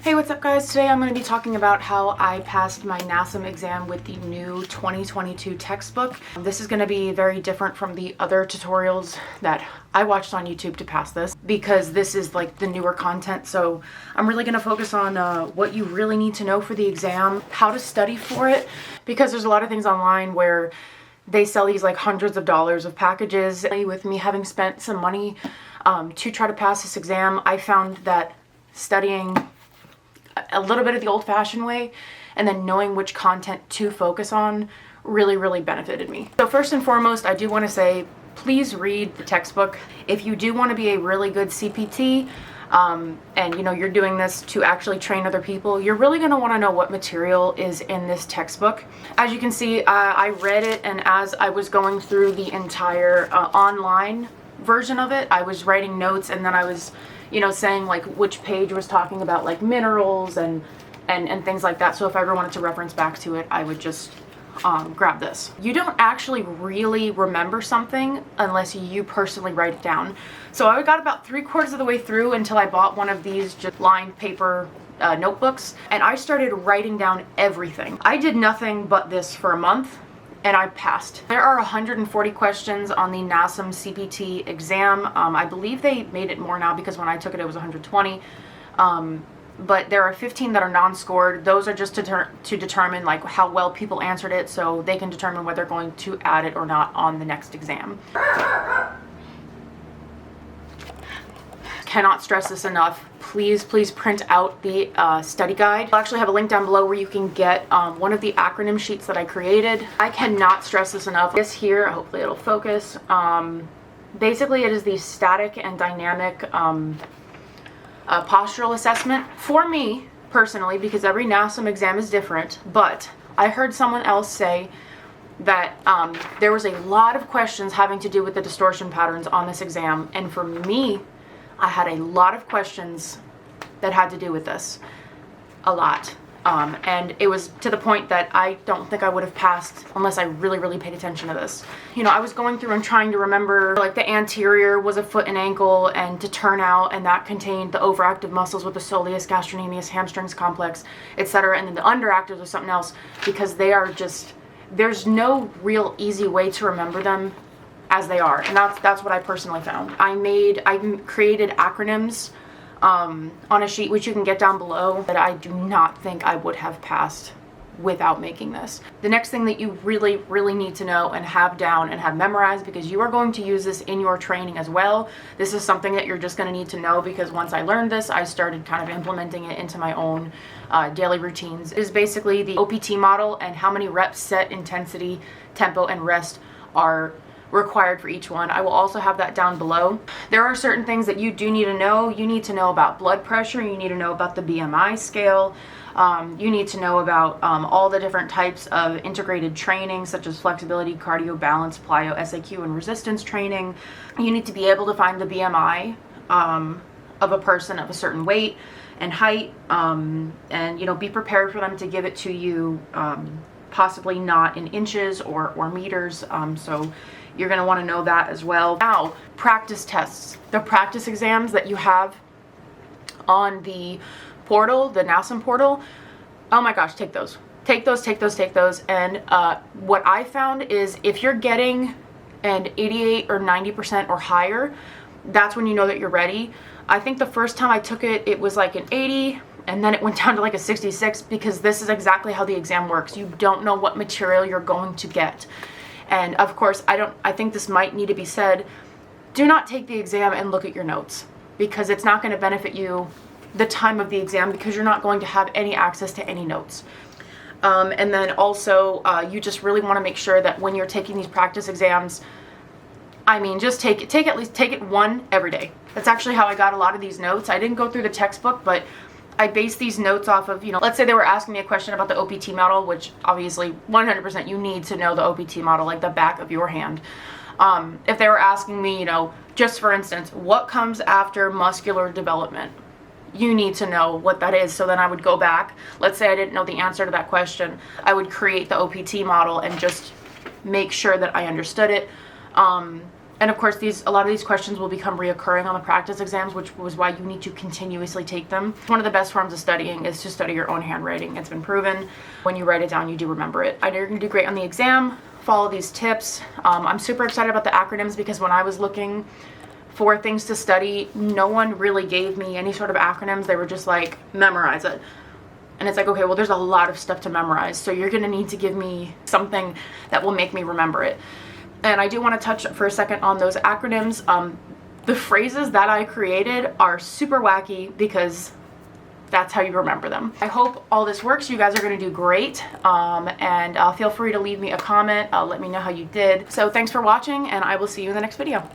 Hey, what's up guys? Today I'm going to be talking about how I passed my NASM exam with the new 2022 textbook. This is going to be very different from the other tutorials that I watched on YouTube to pass this because this is like the newer content. So I'm really going to focus on what you really need to know for the exam, how to study for it, because there's a lot of things online where they sell these like hundreds of dollars of packages. With me having spent some money to try to pass this exam, I found that studying a little bit of the old-fashioned way and then knowing which content to focus on really benefited me. So first and foremost, I do want to say please read the textbook. If you do want to be a really good CPT and you know you're doing this to actually train other people, you're really going to want to know what material is in this textbook. As you can see, I read it, and as I was going through the entire online version of it, I was writing notes, and then I was saying like which page was talking about like minerals and things like that. So if I ever wanted to reference back to it, I would just grab this. You don't actually really remember something unless you personally write it down. So I got about 3/4 of the way through until I bought one of these just lined paper notebooks, and I started writing down everything. I did nothing but this for a month, and I passed. There are 140 questions on the NASM CPT exam. I believe they made it more now because when I took it was 120. But there are 15 that are non-scored. Those are just to determine like how well people answered it, so they can determine whether they're going to add it or not on the next exam. Cannot stress this enough. Please print out the study guide. I'll actually have a link down below where you can get one of the acronym sheets that I created. I cannot stress this enough. This here, hopefully it'll focus. Basically it is the static and dynamic postural assessment. For me personally, because every NASM exam is different, but I heard someone else say that there was a lot of questions having to do with the distortion patterns on this exam, and for me, I had a lot of questions that had to do with this, a lot. And it was to the point that I don't think I would have passed unless I really paid attention to this. I was going through and trying to remember like the anterior was a foot and ankle and to turn out, and that contained the overactive muscles with the soleus, gastrocnemius, hamstrings complex, etc. And then the underactives was something else, because they are just, there's no real easy way to remember them as they are, and that's what I personally found. I created acronyms on a sheet which you can get down below, that I do not think I would have passed without making this. The next thing that you really need to know and have down and have memorized, because you are going to use this in your training as well. This is something that you're just going to need to know, because once I learned this, I started kind of implementing it into my own daily routines. It is basically the OPT model and how many reps, set, intensity, tempo, and rest are required for each one. I will also have that down below. There are certain things that you do need to know. You need to know about blood pressure. You need to know about the BMI scale. You need to know about all the different types of integrated training, such as flexibility, cardio, balance, plyo, SAQ, and resistance training. You need to be able to find the BMI of a person of a certain weight and height, and be prepared for them to give it to you, possibly not in inches or meters. So you're going to want to know that as well. Now, practice tests. The practice exams that you have on the portal, the NASM portal, oh my gosh, take those. Take those. And what I found is if you're getting an 88 or 90% or higher, that's when you know that you're ready. I think the first time I took it, it was like an 80, and then it went down to like a 66, because this is exactly how the exam works. You don't know what material you're going to get. And of course, I think this might need to be said, do not take the exam and look at your notes, because it's not going to benefit you the time of the exam, because you're not going to have any access to any notes. And then also, you just really want to make sure that when you're taking these practice exams, just take it one every day. That's actually how I got a lot of these notes. I didn't go through the textbook, but I based these notes off of, let's say they were asking me a question about the OPT model, which obviously 100% you need to know the OPT model like the back of your hand. If they were asking me, just for instance, what comes after muscular development? You need to know what that is. So then I would go back. Let's say I didn't know the answer to that question. I would create the OPT model and just make sure that I understood it. And of course, a lot of these questions will become reoccurring on the practice exams, which was why you need to continuously take them. One of the best forms of studying is to study your own handwriting. It's been proven. When you write it down, you do remember it. I know you're gonna do great on the exam. Follow these tips. I'm super excited about the acronyms because when I was looking for things to study, no one really gave me any sort of acronyms. They were just like, memorize it. And it's like, okay, well, there's a lot of stuff to memorize, so you're gonna need to give me something that will make me remember it. And I do want to touch for a second on those acronyms. The phrases that I created are super wacky because that's how you remember them. I hope all this works. You guys are going to do great. And feel free to leave me a comment. Let me know how you did. So thanks for watching, and I will see you in the next video.